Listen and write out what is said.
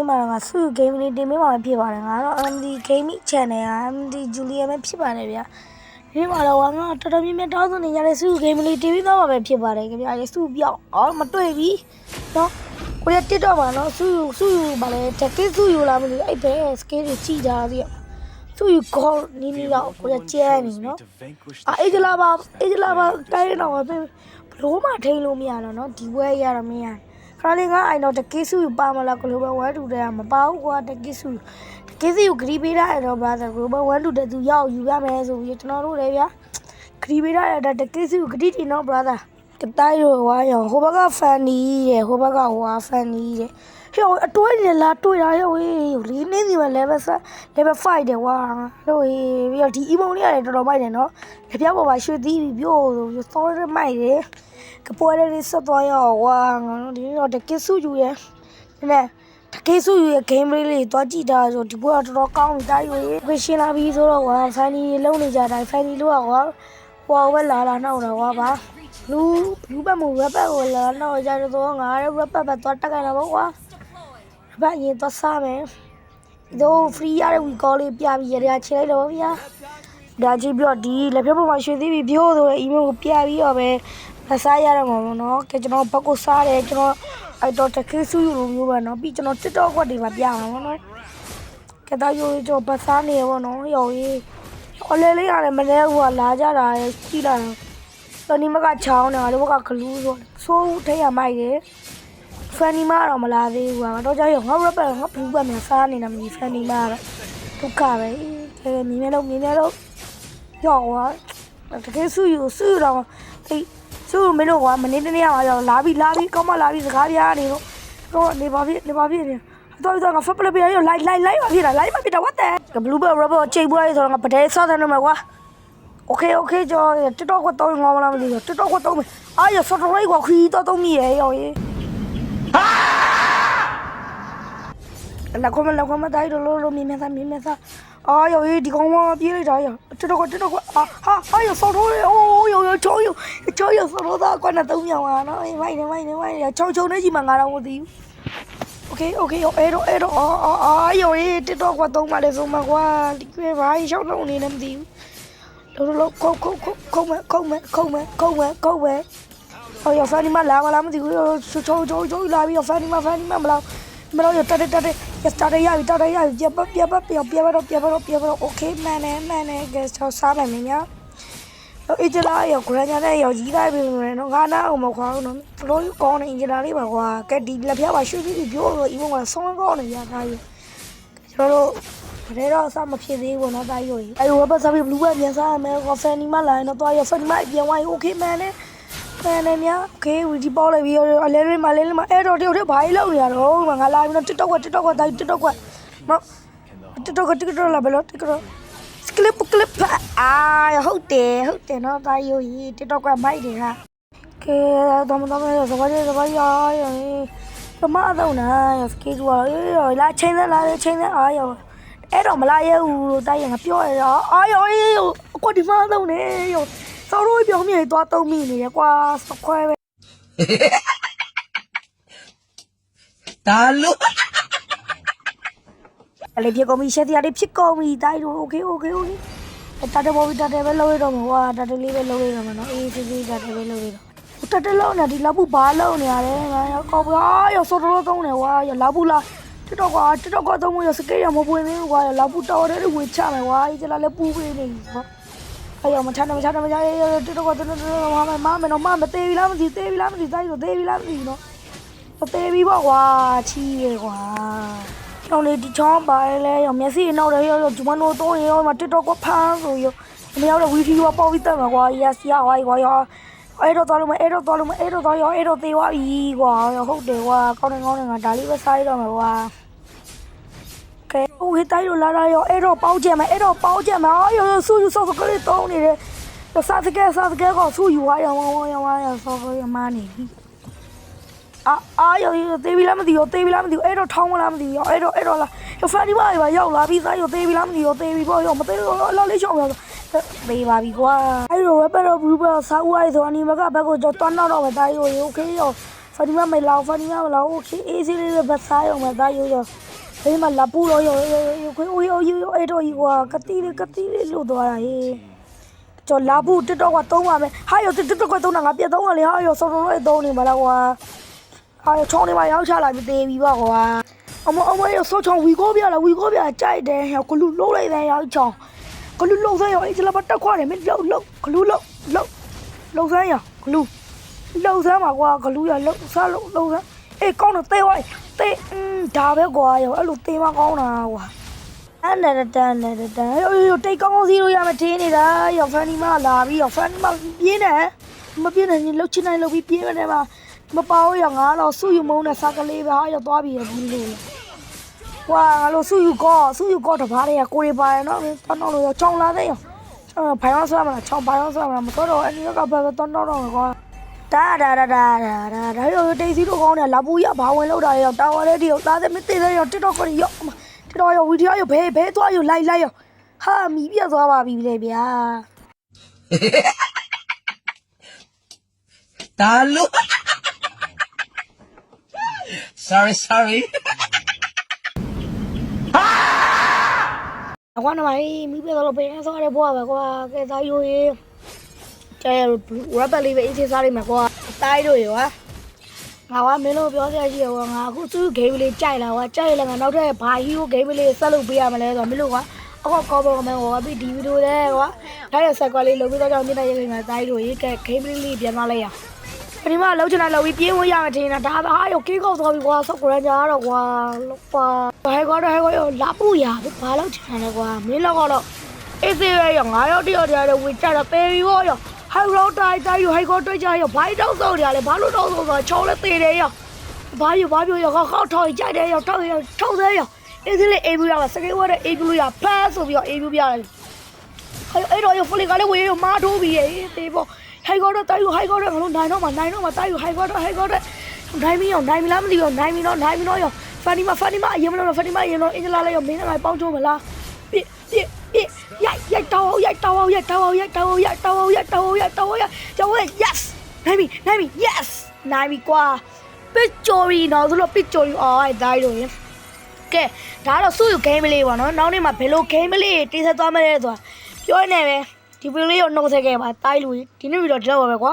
နေ့မှာငါစုဂိမ်းလေးတင်ပေးမှာဖြစ်ပါတယ်ငါတော့ MD Gaming Channel က MD Julia ပဲဖြစ်ပါတယ်ဗျာဒီမှာတော့ငါတော်တော်များများတောင်းဆိုနေကြတဲ့စုဂိမ်းလေးတင်ပေးသွားမှာပဲဖြစ်ပါတယ်ခင်ဗျာစုပြောက်မတွေ့ပြီနော်ကိုရ TikTok မှာနော်စုဗာလဲတကယ်စုယူလာမလို့အဲ့ဘဲ scale ကြီးကြတာသိရစုယူကောနီးတော့ကိုရကျဲနေနော်အဲ့ဒီလာပါတိုင်းတော့ဘလို့မှထိန်လို့မရတော့နော်ဒီဝဲရတော့မရခါလေးငါအဲ့တော့တကယ်စုပါမလား Global 1 2တဲ့မပါဘူးကွာတကယ်စုဂရီပေးတာတော့ brother Global 1 2တဲ့သူရောက်ယူရမယ်ဆိုပြီးကျွန်တော်တို့လည်းဗျာဂရီပေးတာတဲ့တကယ်စုဂရီတင်တော့ brother ကတိုင်းရောဝါရောဟိုဘက်က funny တဲ့ဟိုဘက်ကဟို funny တဲ့ဟိုအတွဲနေလားတွေ့တာရောဝေးလေးနေစီမှာ level 5တဲ့ဝါတို့ပြီးတော့ဒီ emote လေးရတယ်တော်တော်မိုက်တယ်နော်လက်ပြပေါ်မှာရွှေသီးပြီးပြို့ဆိုပြီး story မိုက်တယ်ကပွဲလေးဆက်သွားရောဝါငါတို့ဒီတော့တကယ်စုယူရဲ့နဲ့တကယ်စုယူရဲ့ game လေးတွားကြည့်တာဆိုဒီဘက်ကတော်တော်ကောင်းပြီတာရွေးခွရှင်းလာပြီးဆိုတော့ဝါ funny လုံးနေကြတိုင်း funny လို့ကွာဟိုဝဲလာနောက်တော့ဝါပါလူပတ်မှု rapper ကိုလာတော့ကြတော့ငါရ rapper ပဲတော့တက်ကြတာပေါ့ကွာဘာရင်တော့စားမယ်တို့ free ရတဲ့ we call လေးပြပြီးရချလိုက်တော့ဗျာဒါကြည့်ပြီးတော့ဒီလက်ဖြတ်ပေါ်မှာရွှေသေးပြီးပြိုးဆိုတဲ့ email ကိုပြပြီးတော့ပဲစားရတော့မှာပေါ့နော်ကဲကျွန်တော်ဘက်ကိုစားတယ်ကျွန်တော်အဲ့တော့တကယ်စုယူလိုမျိုးပဲနော်ပြီးကျွန်တော် TikTok ကွက်တွေမှာပြမှာပေါ့နော်ကဲတော့ရိုးကျွန်တော်ပတ်စားနေရပေါ့နော်ရော်ရေးဟော်လေးရတယ်မလဲဟိုကလာကြတာကြည့်လာတော့ဒီမကချောင်းတယ်တို့ကဂလူးဆိုထိရမိုက်တယ်ဖန်နီမာတော့မလာသေးဘူးကတော့ကြောက်ရငါ rapper ငါဘူးပဲမြန်စားနေတာမကြီးဖန်နီမာတော့ဒုက္ခပဲကဲမြင်းမြတော့ရောတကယ်စုယူတော့အေးစုမင်းတို့ကမနေ့တနေ့ကလာပြီးကောင်းမလာပြီးစကားပြားနေတော့နေပါဖြစ်နေတော့ငါဖက်ပလက်ပြရလိုက်ပါဖြစ်တာ what the blue bell rubber ချိန်ပွားရေးဆိုတော့ငါပဒဲစောတယ်မှာကွာOkay ကျော် TikTok ကတော့ငေါမလားမသိဘူး TikTok ကတော့အားရဆော့တော့ကွာခီးတော့မြည်ရရောရေးလောက်ခွမတိုင်းလို့မြင်မသားအာရောဒီကောင်မပြေးလိုက်တာရ TikTok ဟာရဆော့တော့ရောချိုးရဆော့တော့ကွာနဲ့3မြောင်อ่ะเนาะမိုက်နေချုံနေကြီးမှာငါတော့မသိဘူး Okay အဲ့တော့အာရော TikTok ကတော့မှလည်းဆုံးမှာကွာဒီကွဲဘာရှောက်တော့နေလည်းမသိဘူးလောခုတ်ဟောရဖန်နီမလာမလားမသိဘူးချိုးလာပြီးဖန်နီမမလားရတက်ရစတာရပြတော့ Okay မှန်တယ် guest ချောစားမယ်မင်းများအေဂျလာရဂရညာနဲ့ရောကြီးလိုက်ပြီနော်ငါနာအောင်မခွာဘူးနော်တော်တော်ကောင်းနေအင်ဂျလာလေးပါကွာကဲဒီလက်ဖျားပါရွှေပြီးပြောလို့အီမုံကဆောင်းကောင်းနေရတာကြီးကျွန်တော်တို့ဒါတော့အစမဖြစ်သေးဘူးနော်တာကြီးအဲ့ဝက်ပတ်စားပြီး blue ပဲပြန်စားရမယ်ကွာဖန်နီမလာရင်တော့သွားရဖန်နီမပြန်ဝိုင်း Okay မှန်တယ်များ Okay ဝီဒီပေါလိုက်ပြီးအလဲလေးမအဲ့တော့ဘာကြီးလောက်နေရတော့ငါလာပြီးတော့ TikTok ကတိုင်း TikTok ကနော် TikTok လာဘယ်လို TikTok clip အာဟုတ်တယ်နော်တာယိုကြီး TikTok ကမိုက်တယ်ဟာကဲတော့စပါးရမတော့နာစကေးတူလာချင်းလာအာရောအဲ့တော့မလာရဘူးလို့တာရငါပြောရတော့အာရောကိုဒီမတော့နေရောစော်လို့ပြောင်းမြေသွားတုံးမိနေရကွာစခွဲပဲဒါလို့အဲ့လေဖြစ်ကုန်ပြီရှက်တရားတွေဖြစ်ကုန်ပြီတိုင်းတို့ Okay တတ်တယ်ဘောတတ်တယ်ပဲလုပ်ရတော့မှာကွာတတ်တယ်လေးပဲလုပ်ရတော့မှာနော်အေးစစ်တတ်တယ်ပဲလုပ်ရတော့တတ်တယ်လုံးနေဒီလောက်ဘူးဘာလုံးနေရတယ်ငါကောက်ပါရောစော်တော်သုံးနေကွာရလောက်ဘူးလား TikTok ကသုံးမရစကေးရမပွင့်သေးဘူးကွာလောက်ဘူးတော်တယ်ဝင်ချမယ်ကွာဒီလာလဲပူးပေးနေပြီကွာအဲ့ရောမချ TikTok ကတော့မသေးပြီလားမသိတိုင်းတော့သေးပြီလားမသိနော်သေးပြီပေါ့ကွာချီးရကွာကျောင်းလေးဒီချောင်းပါလဲရောမျက်စိနောက်တယ်ရောဂျမန်တို့တော့ရော TikTok ကဖမ်းဆိုရောမရောက်တော့ wifi ကပေါက်ပြီးတက်မှာကွာ yes ရကွာအဲ့တော့သွားလို့မအဲ့တော့ရောအဲ့တော့သေးသွားပြီကွာဟုတ်တယ်ကွာကောင်းတယ်ငါဒါလေးပဲစားရတော့မှာကွာကဲဟိုတိုင်းလို့လာရောအဲ့တော့ပေါက်ကြမှာရောဆူဆော့ကလေးတောင်းနေတယ်စားစကဲကောဆူယူရောဆော့ကလေးမနေအာရောသေးပြီလားမသိဘူးအဲ့တော့ထောင်းမလားမသိဘူးအဲ့တော့လာဖန်ဒီမာပါရောက်လာပြီးသားရောသေးပြီလားမသိဘူးသေးပြီပေါ့ရောမသေးတော့လောက်လေးချောင်းရသေးပါပြီကွာအဲ့တော့ rapper တော့ blue ပဲစားဦးရဲဆိုအနီမကဘက်ကိုတော့တွန်းတော့မယ်တာရော Okay ရောဖန်ဒီမာမလာ Okay အေးစီလေးပဲစားရုံပဲတာရော ဒီမှာလာပူတော့ရောခွေးအိုးအဲ့တော့ကြီးကွာကတိလေးလို့သွားတာဟေးကျော်လာပူတစ်တော့ကသုံးပါမယ်ဟာရောတစ်တော့ကသုံးတာငါပြတ်သုံးကလေဟာရောစောစောလေးသုံးနေပါလားကွာဟာရောချောင်းနေမှာရောက်ချလာပြီသေးပြီပါကွာအမရောစောချောင်းဝီကိုပြလာကြိုက်တယ်ဟောကလူလုံးလိုက်တယ်ရောက်ချောင်းကလူလုံးစမ်းရောအဲ့ကျလာပတ်တက်ခွာတယ်မင်းလုံးကလူလုံးစမ်းရောကလူလုံးစမ်းပါကွာကလူရလုံးစမ်းလုံးစမ်းအေးကောင်းတော့သေးဝိုင်းသေးဒါပဲကွာရောအဲ့လိုသေးမကောင်းတာကွာအဲ့နဲ့တန်းရောတိတ်ကောင်းစီလို့ရမထင်းနေတာရောဖန်ဒီမလာပြီးရောဖန်ဒီမပြင်းတယ်မပြင်းတယ်လှုပ်ချင်တိုင်းလှုပ်ပြီးပြင်းနေတယ်မှာမပေါရောငါတော့စုယူမုန်းတဲ့စားကလေးပဲဟာရောသွားပြီးဘူးလို့ကွာငါလို့စုယူကောတဘားတွေကကိုရီပါရနော်တော့လို့ရောချောင်းလာတဲ့ရောဘိုင်အောင်ဆွမ်းမလားချောင်းဘိုင်အောင်ဆွမ်းမလားမတော်တော့အဲ့ဒီကဘယ်တော့ကွာဒါရောတိတ်စီတို့ကောင်းတယ်လာပူရဘာဝင်လောက်တာရောတာဝါလေးတယောက်သားသမီးတေးရောတစ်တော့ကိုရောတစ်တော့ရောဝီဒီယိုရောဘဲသွားရောလိုက်ရောဟာမီးပြတ်သွားပါပြီလေဗျာ တာလို့ sorry အကွာနမမီးပြတ်သွားလို့ပဲဆောရဲဘွားပဲကွာကဲသားရိုးရေကျဲရဘလေးပဲအေးချစားလိုက်မှာကွာတိုင်းတို့ရောငါကမင်းတို့ပြောစရာရှိရောငါအခုသူ့ဂိမ်းလေးကြိုက်လာကွာကြိုက်လာငါနောက်ထပ်ဘာဟီးရိုးဂိမ်းလေးဆက်လုပ်ပေးရမလဲဆိုတော့မင်းတို့ကွာအခုကောပေါ်ကမင်းကွာပြီးဒီဗီဒီယိုလေးကွာဒါရဆက်ကွာလေးလုပ်ပြီးတော့ကြောင့်မြင်တဲ့ရေးမှာတိုင်းတို့ရေကဲဂိမ်းလေးပြန်သွားလိုက်ရဒီမှာလောက်ချင်တာလောက်ပြီးပြေးဝင်ရမယ်ထင်တာဒါပဲဟာရောကေးကောက်သွားပြီကွာဆော့ကရန်ကြတော့ကွာလောက်ပါဟဲ့ကွာလာပူရဘာလောက်ချင်တာလဲကွာမင်းလောက်ကတော့အေးသေးရောငါရောက်တယောက်တည်းဝင်ကြတော့ပေပြီးရောဟိုက်ရောတိုင်းရောဟိုက်ကောတွေ့ကြရောဘိုင်းတော့ဆုံးတယ်လေဘာလို့တော့ဆုံးတော့ချောင်းလဲသေးတယ်ရောဘာပြောရောခေါက်ထောက်ကြိုက်တယ်ရောထောက်သေးရောအေးသေးလေးအေးပြရပါစကေးဝတ်တဲ့အေးပြလို့ရဖမ်းဆိုပြီးတော့အေးပြရတယ်အဲ့တော့ရောဖလီကလေးဝေးရောမာထိုးပြီးရေးသေးပေါ့ဟိုက်ကောတော့တိုင်းရောဟိုက်ကောတော့ငါတို့နိုင်တော့မှတိုင်းရောဟိုက်ကောတော့နိုင်ပြီလားမသိရောနိုင်ပြီတော့ရောဖန်ဒီမအရင်မလို့ဖန်ဒီမအရင်တော့အင်ဂျလာလေးရောမင်းကပေါင်းချိုးမလားပြရိုက်တောင်း yes နိုင်ပြီကွာပစ်ချိုရီတော့ဆိုလို့ပစ်ချိုရီအော်အဲ့ဒါရိုးရင်ကဲဒါတော့စုယူဂိမ်းမလေးပေါ့နော်နောက်နေ့မှာဘယ်လိုဂိမ်းမလေးတင်ဆက်သွားမလဲဆိုတာပြောနေပဲဒီဗီဒီယိုနှုတ်ဆက်ခဲ့ပါတိုင်းလူဒီနေ့ဗီဒီယိုတော့ဒီလောက်ပါပဲကွာ